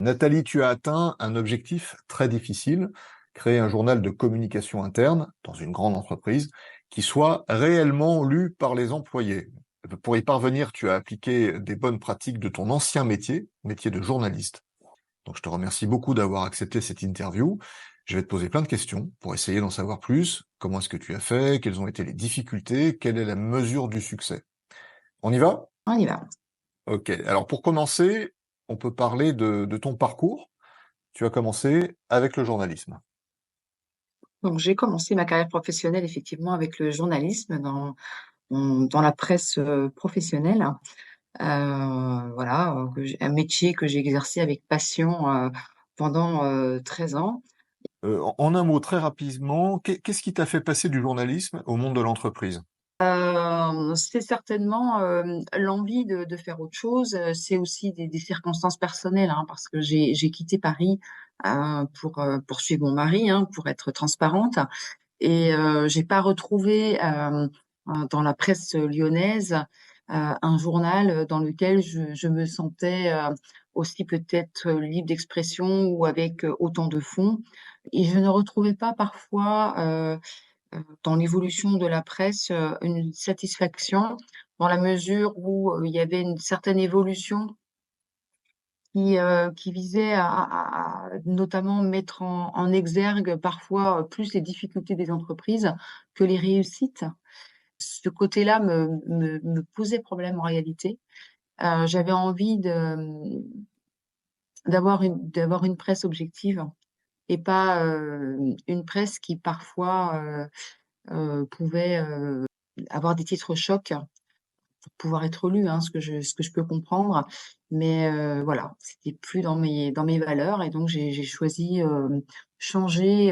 Nathalie, tu as atteint un objectif très difficile, créer un journal de communication interne dans une grande entreprise qui soit réellement lu par les employés. Pour y parvenir, tu as appliqué des bonnes pratiques de ton ancien métier, métier de journaliste. Donc je te remercie beaucoup d'avoir accepté cette interview. Je vais te poser plein de questions pour essayer d'en savoir plus. Comment est-ce que tu as fait? Quelles ont été les difficultés? Quelle est la mesure du succès? On y va? On y va. Ok. Alors pour commencer, on peut parler de ton parcours. Tu as commencé avec le journalisme. Donc, j'ai commencé ma carrière professionnelle effectivement avec le journalisme dans la presse professionnelle. Voilà, un métier que j'ai exercé avec passion pendant 13 ans. En un mot, très rapidement, qu'est-ce qui t'a fait passer du journalisme au monde de l'entreprise? C'est certainement l'envie de faire autre chose. C'est aussi des circonstances personnelles, hein, parce que j'ai quitté Paris pour suivre mon mari, hein, pour être transparente. Et j'ai pas retrouvé dans la presse lyonnaise un journal dans lequel je me sentais aussi peut-être libre d'expression ou avec autant de fonds. Et je ne retrouvais pas parfois dans l'évolution de la presse une satisfaction dans la mesure où il y avait une certaine évolution qui visait à notamment mettre en exergue parfois plus les difficultés des entreprises que les réussites. Ce côté-là me posait problème en réalité. J'avais envie d'avoir une presse objective et pas une presse qui parfois pouvait avoir des titres chocs pour pouvoir être lu, hein, ce que je peux comprendre. Mais voilà, c'était plus dans mes valeurs et donc j'ai choisi changer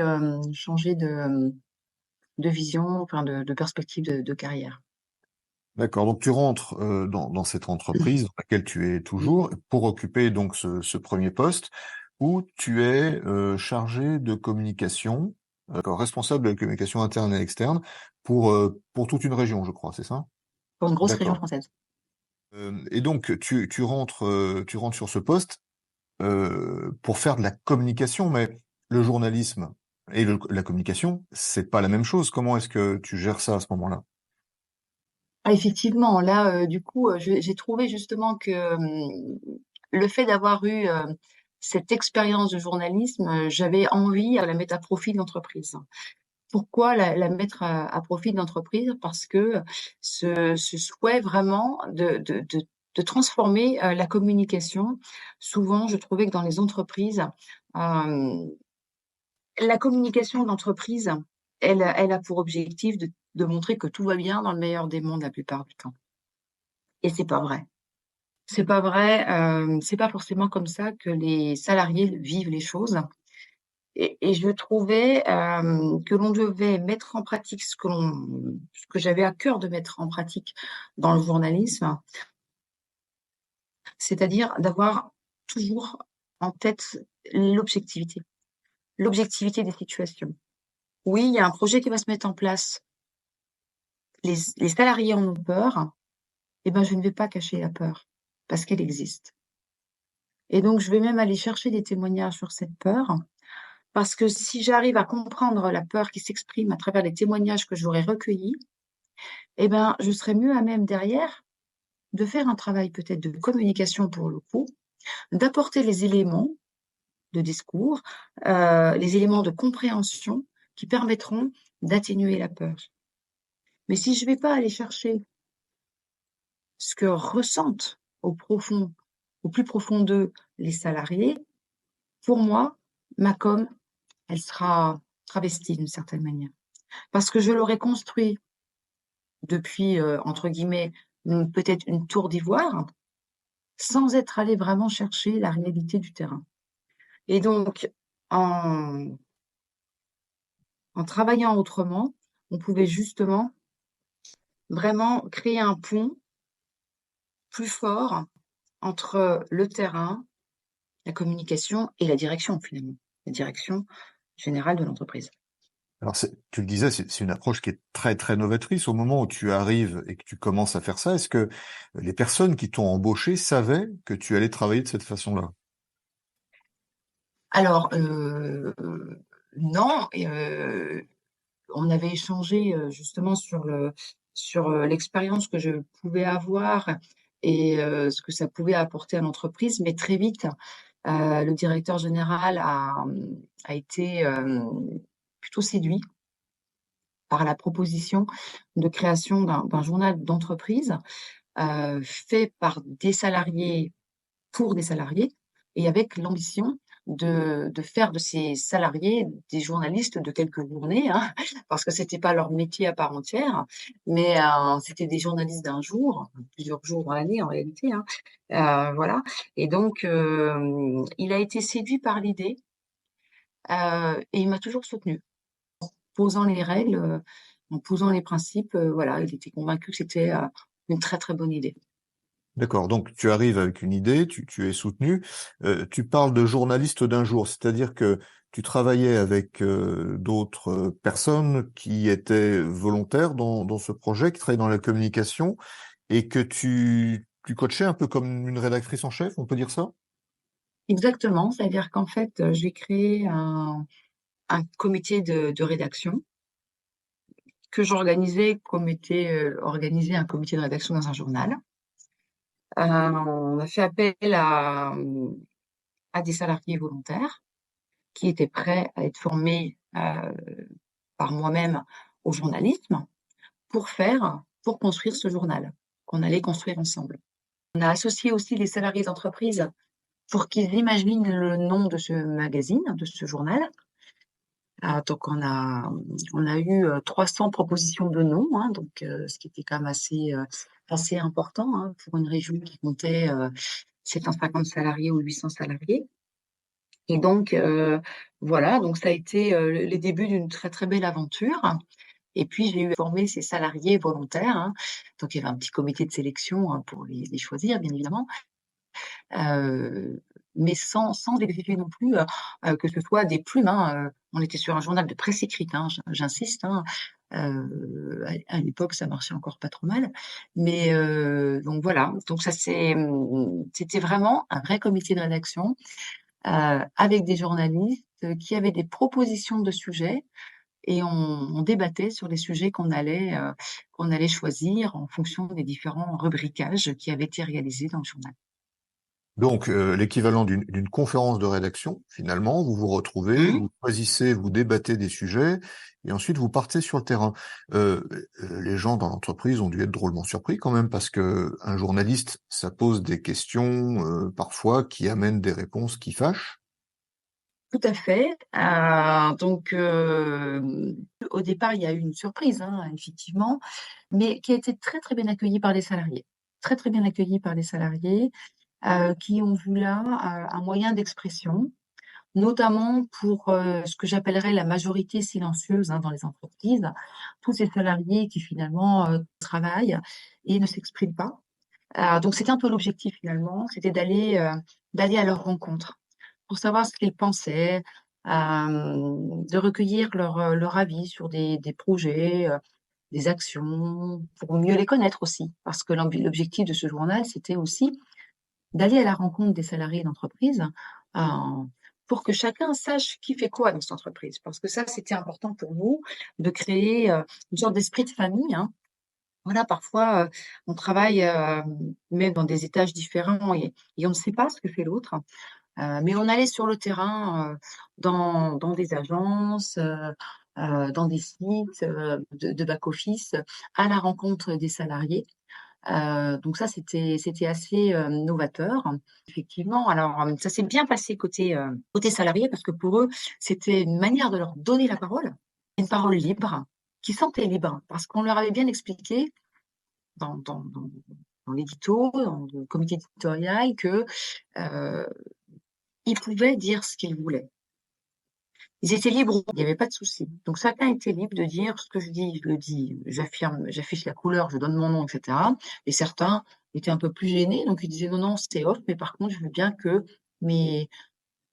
de vision, enfin de perspective de carrière. D'accord, donc tu rentres dans cette entreprise dans laquelle tu es toujours pour occuper donc ce premier poste où tu es chargé de communication, responsable de la communication interne et externe pour toute une région, je crois, c'est ça? Pour une grosse région D'accord. française. Et donc tu rentres sur ce poste pour faire de la communication, mais le journalisme et la communication, c'est pas la même chose. Comment est-ce que tu gères ça à ce moment-là? Ah, effectivement, là, du coup, j'ai trouvé justement que le fait d'avoir eu cette expérience de journalisme, j'avais envie à la mettre à profit de l'entreprise. Pourquoi la mettre à profit de l'entreprise? Parce que ce souhait vraiment de transformer la communication, souvent, je trouvais que dans les entreprises, euh, la communication de l'entreprise, elle a pour objectif de montrer que tout va bien dans le meilleur des mondes la plupart du temps. Et c'est pas vrai. C'est pas vrai. C'est pas forcément comme ça que les salariés vivent les choses. Et je trouvais que l'on devait mettre en pratique ce que j'avais à cœur de mettre en pratique dans le journalisme, c'est-à-dire d'avoir toujours en tête l'objectivité, l'objectivité des situations. Oui, il y a un projet qui va se mettre en place. Les salariés en ont peur. Eh ben, je ne vais pas cacher la peur parce qu'elle existe. Et donc, je vais même aller chercher des témoignages sur cette peur. Parce que si j'arrive à comprendre la peur qui s'exprime à travers les témoignages que j'aurais recueillis, eh ben, je serai mieux à même derrière de faire un travail peut-être de communication pour le coup, d'apporter les éléments de discours, les éléments de compréhension qui permettront d'atténuer la peur. Mais si je ne vais pas aller chercher ce que ressentent au plus profond d'eux, les salariés, pour moi, ma com, elle sera travestie d'une certaine manière. Parce que je l'aurais construit depuis, entre guillemets, peut-être une tour d'ivoire, sans être allé vraiment chercher la réalité du terrain. Et donc, en, en travaillant autrement, on pouvait justement vraiment créer un pont plus fort entre le terrain, la communication et la direction finalement, la direction générale de l'entreprise. Alors, tu le disais, c'est une approche qui est très, très novatrice. Au moment où tu arrives et que tu commences à faire ça, est-ce que les personnes qui t'ont embauché savaient que tu allais travailler de cette façon-là? Alors, non, et on avait échangé, justement sur l'expérience que je pouvais avoir et ce que ça pouvait apporter à l'entreprise. Mais très vite, le directeur général a été, plutôt séduit par la proposition de création d'un journal d'entreprise, fait par des salariés pour des salariés et avec l'ambition de faire de ces salariés des journalistes de quelques journées, hein, parce que c'était pas leur métier à part entière, mais c'était des journalistes d'un jour, plusieurs jours dans l'année en réalité, hein. Voilà, et donc il a été séduit par l'idée, et il m'a toujours soutenue. Posant les règles, en posant les principes, voilà, il était convaincu que c'était, une très, très bonne idée. D'accord, donc tu arrives avec une idée, tu es soutenu. Tu parles de journaliste d'un jour, c'est-à-dire que tu travaillais avec d'autres personnes qui étaient volontaires dans ce projet, qui travaillaient dans la communication, et que tu coachais un peu comme une rédactrice en chef, on peut dire ça? Exactement, c'est-à-dire qu'en fait, j'ai créé un comité de rédaction que j'organisais comme était, organisé un comité de rédaction dans un journal. On a fait appel à des salariés volontaires qui étaient prêts à être formés, par moi-même au journalisme pour construire ce journal qu'on allait construire ensemble. On a associé aussi les salariés d'entreprise pour qu'ils imaginent le nom de ce magazine, de ce journal. Donc on a eu, 300 propositions de noms, hein, donc ce qui était quand même assez important, hein, pour une région qui comptait, 750 salariés ou 800 salariés. Et donc voilà, donc ça a été, les débuts d'une très, très belle aventure. Et puis j'ai eu à former ces salariés volontaires, hein. Donc il y avait un petit comité de sélection, hein, pour les choisir bien évidemment. Mais sans exiger non plus, que ce soit des plumes, hein, on était sur un journal de presse écrite, hein, j'insiste, hein. À l'époque, ça marchait encore pas trop mal. Mais donc voilà, donc ça c'était vraiment un vrai comité de rédaction, avec des journalistes, qui avaient des propositions de sujets et on débattait sur les sujets qu'on allait choisir en fonction des différents rubriquages qui avaient été réalisés dans le journal. Donc, l'équivalent d'une conférence de rédaction, finalement, vous vous retrouvez, Mmh. vous choisissez, vous débattez des sujets, et ensuite vous partez sur le terrain. Les gens dans l'entreprise ont dû être drôlement surpris quand même, parce que un journaliste, ça pose des questions, parfois, qui amènent des réponses qui fâchent. Tout à fait. Donc, au départ, il y a eu une surprise, hein, effectivement, mais qui a été très, très bien accueillie par les salariés. Très, très bien accueillie par les salariés, qui ont vu là, un moyen d'expression, notamment pour, ce que j'appellerais la majorité silencieuse, hein, dans les entreprises. Tous ces salariés qui finalement, travaillent et ne s'expriment pas. Donc c'était un peu l'objectif finalement, c'était d'aller à leur rencontre pour savoir ce qu'ils pensaient, de recueillir leur avis sur des projets, des actions, pour mieux les connaître aussi. Parce que l'objectif de ce journal, c'était aussi d'aller à la rencontre des salariés d'entreprise, heu, pour que chacun sache qui fait quoi dans cette entreprise. Parce que ça, c'était important pour nous de créer, une sorte d'esprit de famille, hein. Voilà, parfois, on travaille, même dans des étages différents et on ne sait pas ce que fait l'autre. Mais on allait sur le terrain, dans des agences, dans des sites, de back office, à la rencontre des salariés. Donc ça, c'était assez, novateur, effectivement. Alors, ça s'est bien passé côté salarié parce que pour eux, c'était une manière de leur donner la parole, une parole libre, qui sentait libre parce qu'on leur avait bien expliqué dans l'édito, dans le comité éditorial que, heu, ils pouvaient dire ce qu'ils voulaient. Ils étaient libres, il y avait pas de souci. Donc chacun était libre de dire: «Ce que je dis, je le dis, j'affiche la couleur, je donne mon nom et cetera», et certains étaient un peu plus gênés, donc ils disaient: «Non, non, c'est off, mais par contre, je veux bien que mes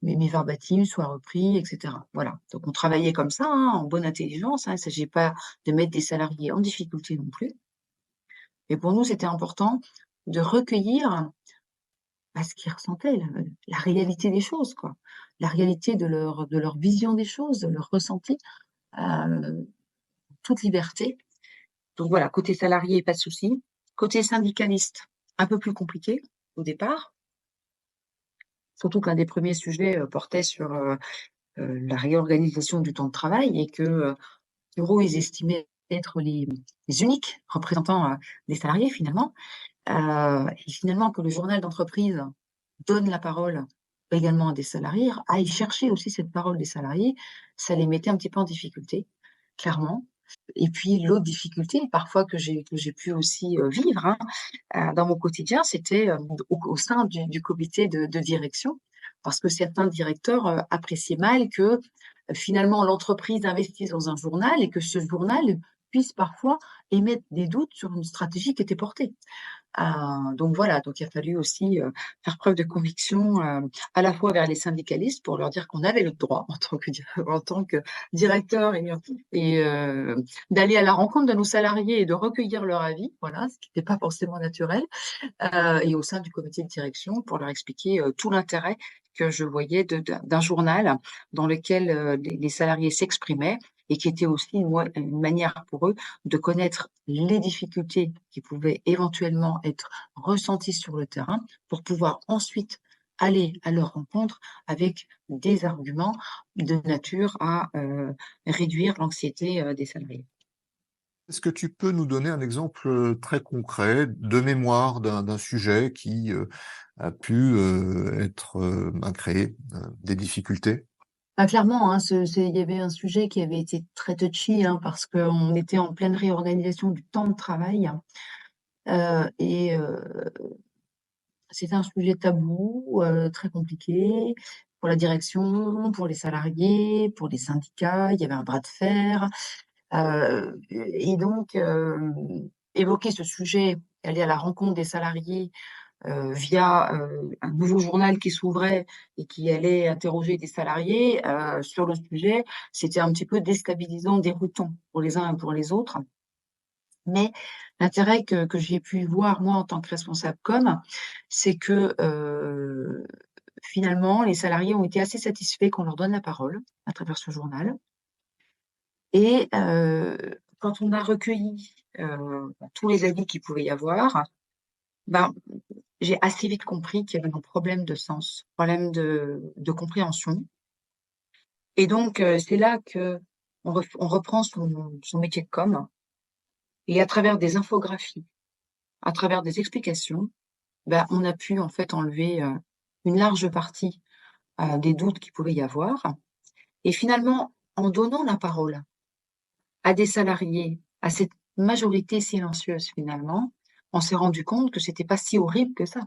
mes verbatims soient repris» et cetera. Voilà, donc on travaillait comme ça, hein, en bonne intelligence, hein. Il ne s'agit pas de mettre des salariés en difficulté non plus. Et pour nous, c'était important de recueillir, bah, ce qu'ils ressentaient, la réalité des choses, quoi. la réalité de leur vision des choses, de leur ressenti, toute liberté. Donc voilà, côté salarié, pas de souci. Côté syndicaliste, un peu plus compliqué au départ, surtout qu'un des premiers sujets portait sur la réorganisation du temps de travail et que Bureau, ils estimaient être les uniques représentants des salariés finalement. Et finalement, que le journal d'entreprise donne la parole également à des salariés, aille chercher aussi cette parole des salariés, ça les mettait un petit peu en difficulté, clairement. Et puis l'autre difficulté, parfois que j'ai pu aussi vivre dans mon quotidien, c'était au sein du comité de direction, parce que certains directeurs appréciaient mal que finalement l'entreprise investisse dans un journal et que ce journal puisse parfois émettre des doutes sur une stratégie qui était portée. Donc voilà, donc il a fallu aussi faire preuve de conviction à la fois vers les syndicalistes pour leur dire qu'on avait le droit en tant que directeur et d'aller à la rencontre de nos salariés et de recueillir leur avis, voilà, ce qui n'était pas forcément naturel, et au sein du comité de direction pour leur expliquer tout l'intérêt que je voyais d'un journal dans lequel les salariés s'exprimaient et qui était aussi une manière pour eux de connaître les difficultés qui pouvaient éventuellement être ressenties sur le terrain pour pouvoir ensuite aller à leur rencontre avec des arguments de nature à réduire l'anxiété des salariés. Est-ce que tu peux nous donner un exemple très concret de mémoire d'un sujet qui a pu créer des difficultés? Bah, clairement, hein, il y avait un sujet qui avait été très touchy, hein, parce qu'on était en pleine réorganisation du temps de travail, et c'était un sujet tabou, très compliqué pour la direction, pour les salariés, pour les syndicats. Il y avait un bras de fer, et donc évoquer ce sujet, aller à la rencontre des salariés via un nouveau journal qui s'ouvrait et qui allait interroger des salariés sur le sujet, c'était un petit peu déstabilisant, déroutant pour les uns et pour les autres. Mais l'intérêt que j'ai pu voir, moi, en tant que responsable com, c'est que finalement, les salariés ont été assez satisfaits qu'on leur donne la parole à travers ce journal. Et quand on a recueilli tous les avis qu'il pouvait y avoir, ben, j'ai assez vite compris qu'il y avait un problème de sens, problème de compréhension. Et donc, c'est là que on reprend son métier de com et à travers des infographies, à travers des explications, ben, on a pu en fait enlever une large partie des doutes qu'il pouvait y avoir. Et finalement, en donnant la parole à des salariés, à cette majorité silencieuse finalement, on s'est rendu compte que c'était pas si horrible que ça.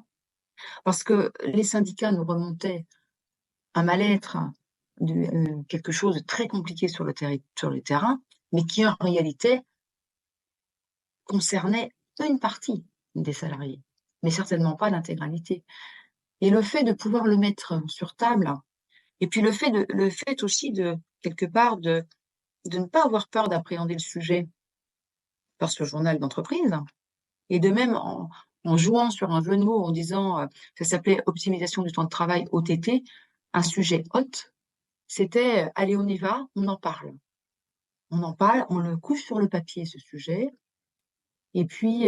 Parce que les syndicats nous remontaient un mal-être, quelque chose de très compliqué sur le terrain, mais qui en réalité concernait une partie des salariés, mais certainement pas l'intégralité. Et le fait de pouvoir le mettre sur table, et puis le fait aussi de quelque part de ne pas avoir peur d'appréhender le sujet par ce journal d'entreprise, et de même en jouant sur un jeu de mots en disant, ça s'appelait optimisation du temps de travail, OTT, un sujet hot, c'était allez, on y va, on en parle. On en parle, on le couche sur le papier, ce sujet, et puis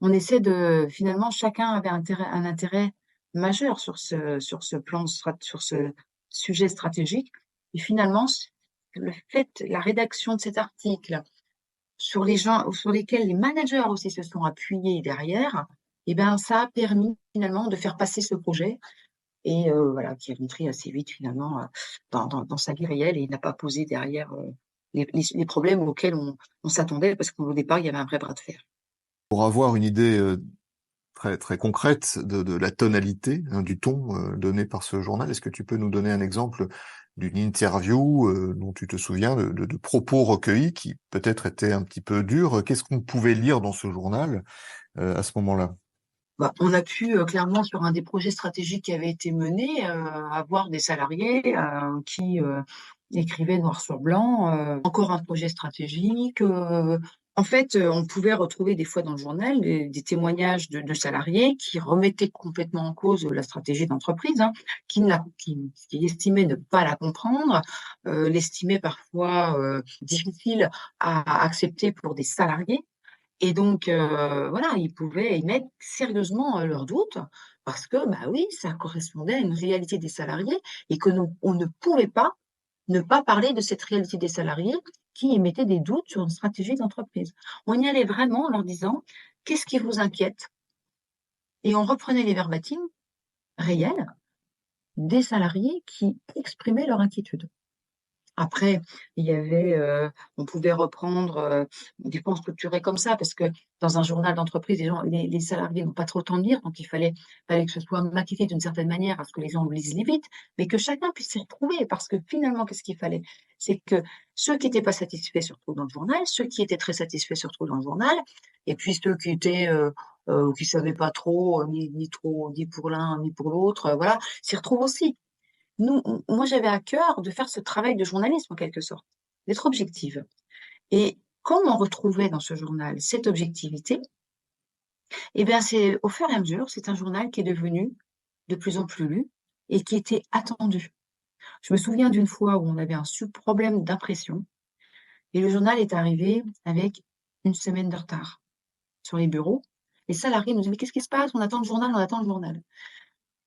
on essaie de finalement, chacun avait un intérêt majeur sur ce plan, sur ce sujet stratégique. Et finalement, le fait, la rédaction de cet article, sur les gens, sur lesquels les managers aussi se sont appuyés derrière, et ben ça a permis finalement de faire passer ce projet et voilà, qui est rentré assez vite finalement dans sa vie réelle et il n'a pas posé derrière les problèmes auxquels on s'attendait parce qu'au départ, il y avait un vrai bras de fer. Pour avoir une idée très, très concrète de la tonalité, hein, du ton donné par ce journal, est-ce que tu peux nous donner un exemple d'une interview dont tu te souviens, de propos recueillis qui peut-être étaient un petit peu durs? Qu'est-ce qu'on pouvait lire dans ce journal à ce moment-là? Bah, on a pu clairement, sur un des projets stratégiques qui avait été mené, avoir des salariés qui écrivaient noir sur blanc, encore un projet stratégique, En fait, on pouvait retrouver des fois dans le journal des témoignages de salariés qui remettaient complètement en cause la stratégie d'entreprise, hein, qui estimaient ne pas la comprendre, l'estimaient parfois difficile à accepter pour des salariés. Et donc, voilà, ils pouvaient émettre sérieusement leurs doutes parce que, bah oui, ça correspondait à une réalité des salariés et que on ne pouvait pas ne pas parler de cette réalité des salariés qui émettaient des doutes sur une stratégie d'entreprise. On y allait vraiment en leur disant: «Qu'est-ce qui vous inquiète?» Et on reprenait les verbatim réels des salariés qui exprimaient leur inquiétude. Après, il y avait, on pouvait reprendre, des plans structurés comme ça, parce que dans un journal d'entreprise, les salariés n'ont pas trop le temps de lire, donc il fallait que ce soit maquetté d'une certaine manière à ce que les gens le lisent vite, mais que chacun puisse s'y retrouver. Parce que finalement, qu'est-ce qu'il fallait? C'est que ceux qui étaient pas satisfaits se retrouvent dans le journal, ceux qui étaient très satisfaits se retrouvent dans le journal, et puis ceux qui savaient pas trop, ni pour l'un ni pour l'autre, voilà, s'y retrouvent aussi. Moi, j'avais à cœur de faire ce travail de journalisme en quelque sorte, d'être objective. Et comme on retrouvait dans ce journal cette objectivité, eh bien, c'est au fur et à mesure, c'est un journal qui est devenu de plus en plus lu et qui était attendu. Je me souviens d'une fois où on avait un problème d'impression et le journal est arrivé avec une semaine de retard sur les bureaux. Les salariés nous disaient: «Mais qu'est-ce qui se passe? On attend le journal, on attend le journal».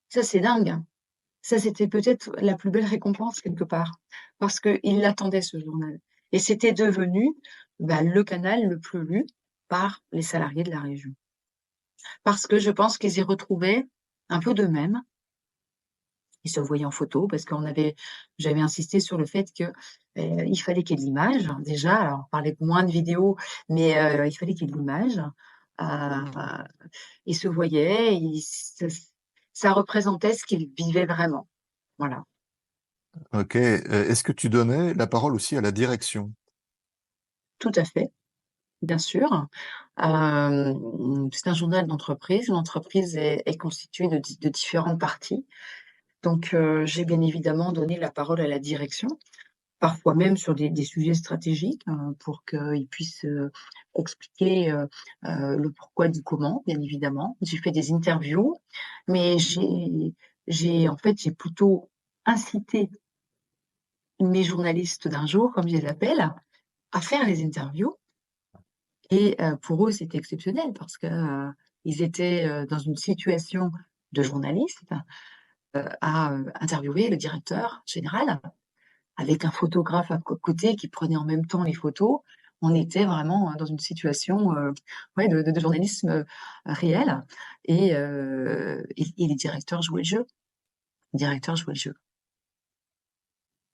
Ça, c'est dingue, hein. Ça, c'était peut-être la plus belle récompense quelque part, parce qu'ils l'attendaient ce journal et c'était devenu, bah, le canal le plus lu par les salariés de la région. Parce que je pense qu'ils y retrouvaient un peu d'eux-mêmes. Ils se voyaient en photo parce j'avais insisté sur le fait que, il fallait qu'il y ait de l'image déjà. Alors on parlait moins de vidéo, mais il fallait qu'il y ait de l'image. Heu, ils se voyaient, ça représentait ce qu'ils vivaient vraiment. Voilà. OK, est-ce que tu donnais la parole aussi à la direction? Tout à fait. Bien sûr. C'est un journal d'entreprise. L'entreprise est constituée de différentes parties. Donc, j'ai bien évidemment donné la parole à la direction, parfois même sur des sujets stratégiques, pour qu'ils puissent, expliquer, le pourquoi du comment, bien évidemment. J'ai fait des interviews, mais j'ai plutôt incité mes journalistes d'un jour, comme je les appelle, à faire les interviews. Et pour eux, c'était exceptionnel parce que, ils étaient, dans une situation de journaliste, à, interviewer le directeur général avec un photographe à côté qui prenait en même temps les photos. On était vraiment, dans une situation, ouais, de journalisme, réel et les directeurs jouaient le jeu. Les directeurs jouaient le jeu.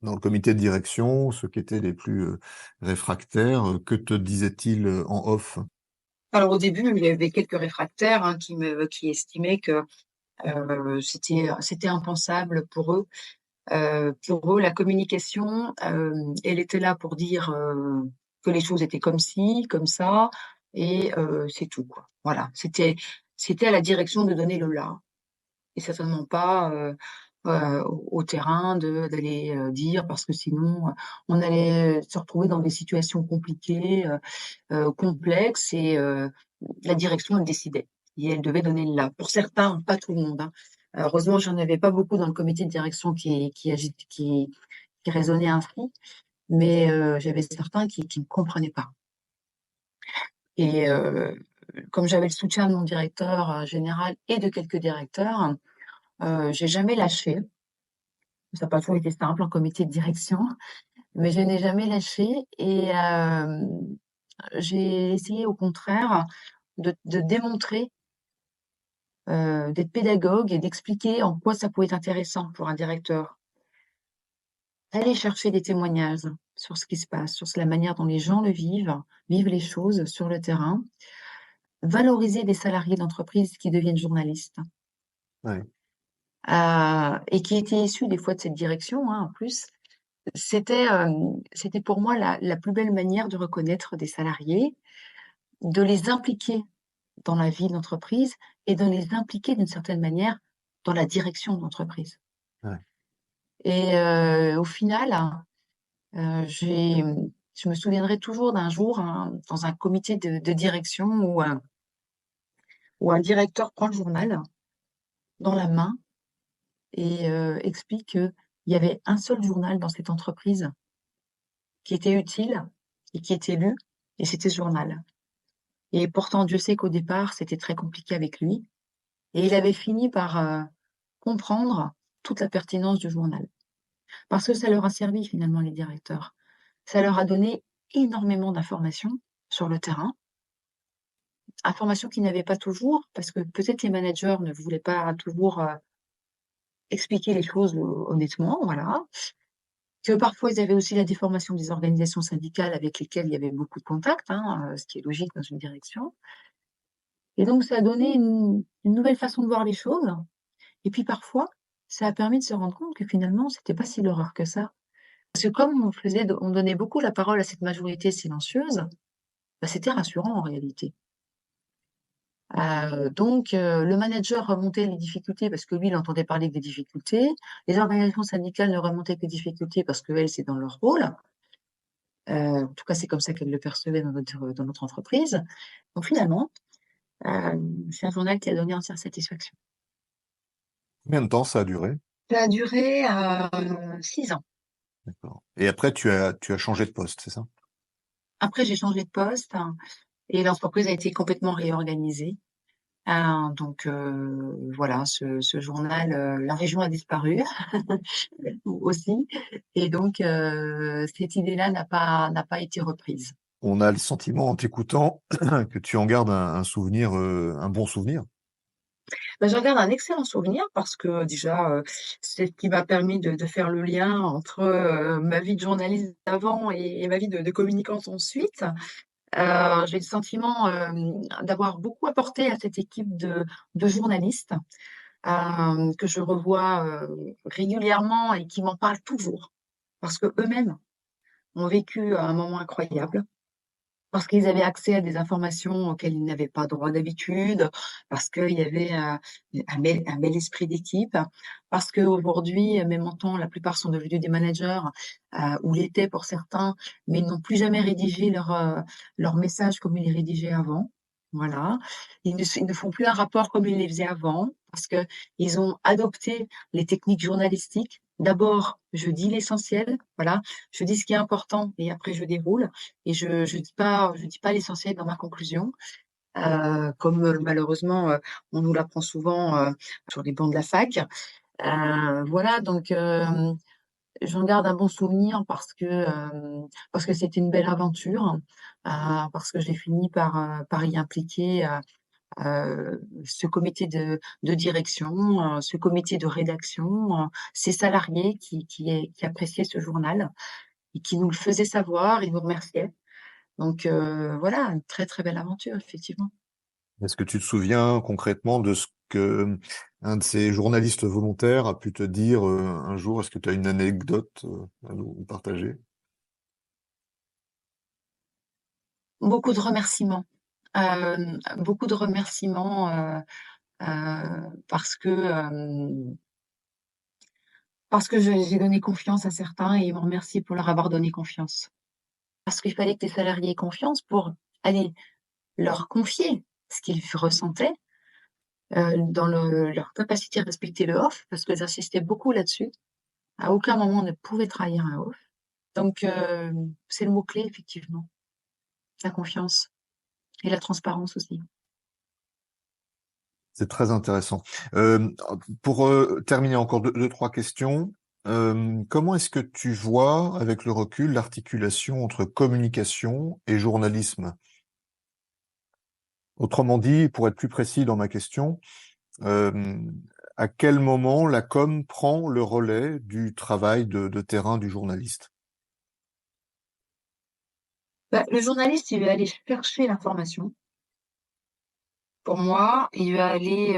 Dans le comité de direction, ceux qui étaient les plus, réfractaires, que te disaient-ils, en off? Alors au début, il y avait quelques réfractaires, hein, qui estimaient que, c'était impensable pour eux. Pour eux, la communication, elle était là pour dire, que les choses étaient comme ci, comme ça et c'est tout, quoi. Voilà, c'était à la direction de donner le là et certainement pas, au terrain d'aller, dire parce que sinon, on allait se retrouver dans des situations compliquées, complexes et la direction, elle décidait et elle devait donner le là. Pour certains, pas tout le monde, hein. Heureusement, j'en avais pas beaucoup dans le comité de direction qui raisonnaient ainsi, mais j'avais certains qui ne comprenaient pas et comme j'avais le soutien de mon directeur, général et de quelques directeurs, j'ai jamais lâché. Ça n'a pas toujours été simple en comité de direction, mais je n'ai jamais lâché et j'ai essayé au contraire de démontrer, d'être pédagogue et d'expliquer en quoi ça pouvait être intéressant pour un directeur. Aller chercher des témoignages sur ce qui se passe, sur la manière dont les gens vivent les choses sur le terrain. Valoriser des salariés d'entreprise qui deviennent journalistes, Ouais. et qui étaient issus des fois de cette direction, hein, en plus. C'était pour moi la plus belle manière de reconnaître des salariés, de les impliquer dans la vie de l'entreprise et de les impliquer d'une certaine manière dans la direction de l'entreprise. Ouais. Et au final, heu, j'ai Je me souviendrai toujours d'un jour, dans un comité de direction où un directeur prend le journal dans la main et explique qu'il y avait un seul journal dans cette entreprise qui était utile et qui était lu, et c'était ce journal. Et pourtant, Dieu sait qu'au départ, c'était très compliqué avec lui, et il avait fini par comprendre toute la pertinence du journal. Parce que ça leur a servi finalement, les directeurs. Ça leur a donné énormément d'informations sur le terrain, informations qu'ils n'avaient pas toujours, parce que peut-être les managers ne voulaient pas toujours expliquer les choses honnêtement, voilà. Que parfois ils avaient aussi la déformation des organisations syndicales avec lesquelles il y avait beaucoup de contacts, ce qui est logique dans une direction. Et donc ça a donné une nouvelle façon de voir les choses. Et puis parfois, ça a permis de se rendre compte que finalement, c'était pas si l'horreur que ça. Parce que comme on donnait beaucoup la parole à cette majorité silencieuse, bah, c'était rassurant en réalité. Donc le manager remontait les difficultés parce que lui, il entendait parler des difficultés. Les organisations syndicales ne remontaient que les difficultés parce qu'elles, c'est dans leur rôle. En tout cas, c'est comme ça qu'elles le percevaient dans notre entreprise. Donc finalement, c'est un journal qui a donné entière satisfaction. Combien de temps ça a duré? Ça a duré 6 ans. D'accord. Et après, tu as changé de poste, c'est ça? Après, j'ai changé de poste, et l'entreprise a été complètement réorganisée. Donc voilà, ce journal, la région a disparu aussi, et donc cette idée-là n'a pas été reprise. On a le sentiment en t'écoutant que tu en gardes un souvenir, un bon souvenir. Bah, j'en garde un excellent souvenir parce que déjà, c'est ce qui m'a permis de faire le lien entre ma vie de journaliste d'avant et ma vie de communicante ensuite. J'ai le sentiment d'avoir beaucoup apporté à cette équipe de journalistes, que je revois régulièrement et qui m'en parlent toujours. Parce qu'eux-mêmes ont vécu un moment incroyable, parce qu'ils avaient accès à des informations auxquelles ils n'avaient pas droit d'habitude, parce qu'il y avait un bel esprit d'équipe, parce qu'aujourd'hui, mes montants, la plupart sont devenus des managers, ou l'étaient pour certains, mais ils n'ont plus jamais rédigé leur message comme ils les rédigeaient avant. Voilà. Ils ne font plus un rapport comme ils les faisaient avant, parce qu'ils ont adopté les techniques journalistiques. D'abord, je dis l'essentiel, voilà, je dis ce qui est important et après je déroule. Et je dis pas l'essentiel dans ma conclusion, comme malheureusement on nous l'apprend souvent sur les bancs de la fac. Voilà, donc j'en garde un bon souvenir parce que c'était une belle aventure, parce que j'ai fini par y impliquer ce comité de direction, ce comité de rédaction, ces salariés qui appréciaient ce journal et qui nous le faisaient savoir et nous remerciaient. Donc voilà, une très, très belle aventure, effectivement. Est-ce que tu te souviens concrètement de ce que un de ces journalistes volontaires a pu te dire un jour? Est-ce que tu as une anecdote à nous partager? Beaucoup de remerciements, beaucoup de remerciements, parce que j'ai donné confiance à certains et ils m'ont remercié pour leur avoir donné confiance. Parce qu'il fallait que les salariés aient confiance pour aller leur confier ce qu'ils ressentaient, dans leur capacité à respecter le off, parce que j'insistais beaucoup là-dessus. À aucun moment on ne pouvait trahir un off. Donc c'est le mot-clé effectivement, la confiance et la transparence aussi. C'est très intéressant. Pour terminer encore deux, trois questions. Comment est-ce que tu vois, avec le recul, l'articulation entre communication et journalisme? Autrement dit, pour être plus précis dans ma question, euh, à quel moment la com prend le relais du travail de terrain du journaliste? Bah, le journaliste, il va aller chercher l'information. Pour moi, il va aller,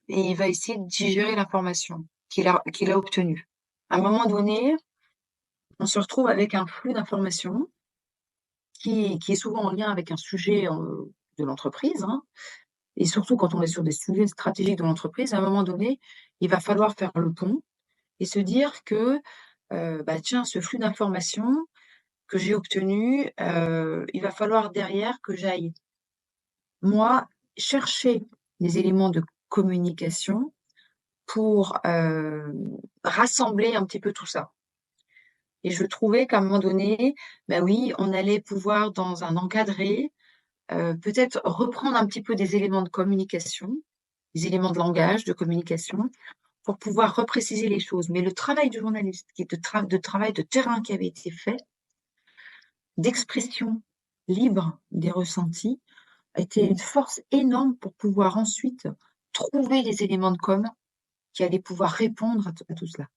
et il va essayer de digérer l'information qu'il a obtenue. À un moment donné, on se retrouve avec un flux d'informations qui est souvent en lien avec un sujet, de l'entreprise, et surtout quand on est sur des sujets stratégiques de l'entreprise, à un moment donné, il va falloir faire le pont et se dire que, bah, tiens, ce flux d'informations, que j'ai obtenu, il va falloir derrière que j'aille, moi, chercher des éléments de communication pour, rassembler un petit peu tout ça. Et je trouvais qu'à un moment donné, bah oui, on allait pouvoir dans un encadré, peut-être reprendre un petit peu des éléments de communication, des éléments de langage, de communication, pour pouvoir repréciser les choses. Mais le travail du journaliste, qui est de travail de terrain qui avait été fait, d'expression libre des ressentis, a été une force énorme pour pouvoir ensuite trouver les éléments de com qui allaient pouvoir répondre à tout cela.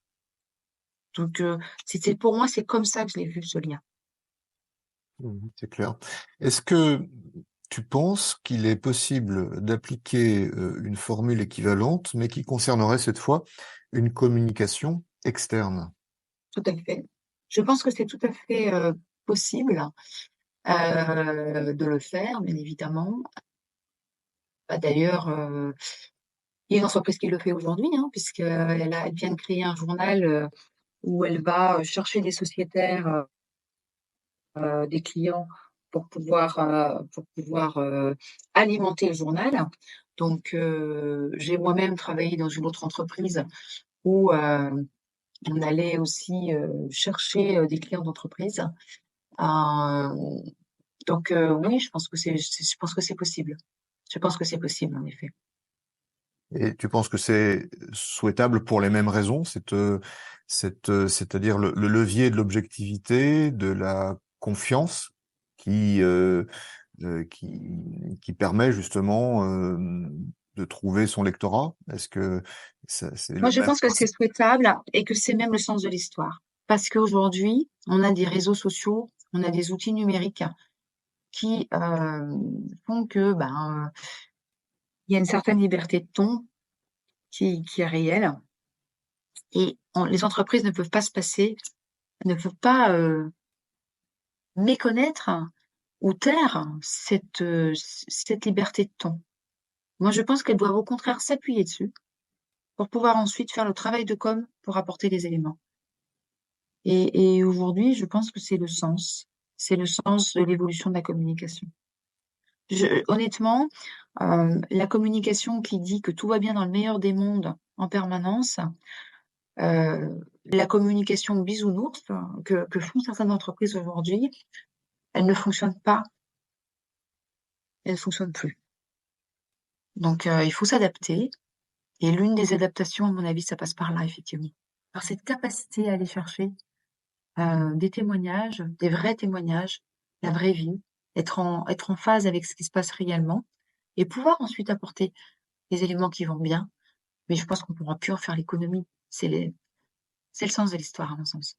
Donc, c'était pour moi, c'est comme ça que je l'ai vu, ce lien. C'est clair. Est-ce que tu penses qu'il est possible d'appliquer une formule équivalente, mais qui concernerait cette fois une communication externe? Tout à fait. Je pense que c'est tout à fait, possible, de le faire, bien évidemment. Bah, d'ailleurs, il y a une entreprise qui le fait aujourd'hui, hein, elle vient de créer un journal, où elle va, chercher des sociétaires, des clients pour pouvoir, alimenter le journal. Donc, j'ai moi-même travaillé dans une autre entreprise où, on allait aussi, chercher, des clients d'entreprise. Hem, donc, oui, je pense que c'est possible. Je pense que c'est possible, en effet. Et tu penses que c'est souhaitable pour les mêmes raisons, c'est-à-dire le levier de l'objectivité, de la confiance qui, qui permet justement de trouver son lectorat? Est-ce que c'est Moi, le je même pense que c'est principe? souhaitable et que c'est même le sens de l'histoire. Parce qu'aujourd'hui, on a des réseaux sociaux, on a des outils numériques qui, font que, ben, il y a une certaine liberté de ton qui est réelle et les entreprises ne peuvent pas se passer, ne peuvent pas, méconnaître ou taire cette liberté de ton. Moi, je pense qu'elles doivent au contraire s'appuyer dessus pour pouvoir ensuite faire le travail de com pour apporter les éléments. Et aujourd'hui, je pense que c'est le sens de l'évolution de la communication. Honnêtement, la communication qui dit que tout va bien dans le meilleur des mondes en permanence, la communication bisounours que font certaines entreprises aujourd'hui, elle ne fonctionne pas, elle ne fonctionne plus. Donc, il faut s'adapter et l'une des adaptations, à mon avis, ça passe par là, effectivement. Par cette capacité à aller chercher, des témoignages, des vrais témoignages, la vraie vie, être en phase avec ce qui se passe réellement et pouvoir ensuite apporter les éléments qui vont bien. Mais je pense qu'on ne pourra plus en faire l'économie. C'est le sens de l'histoire, à mon sens.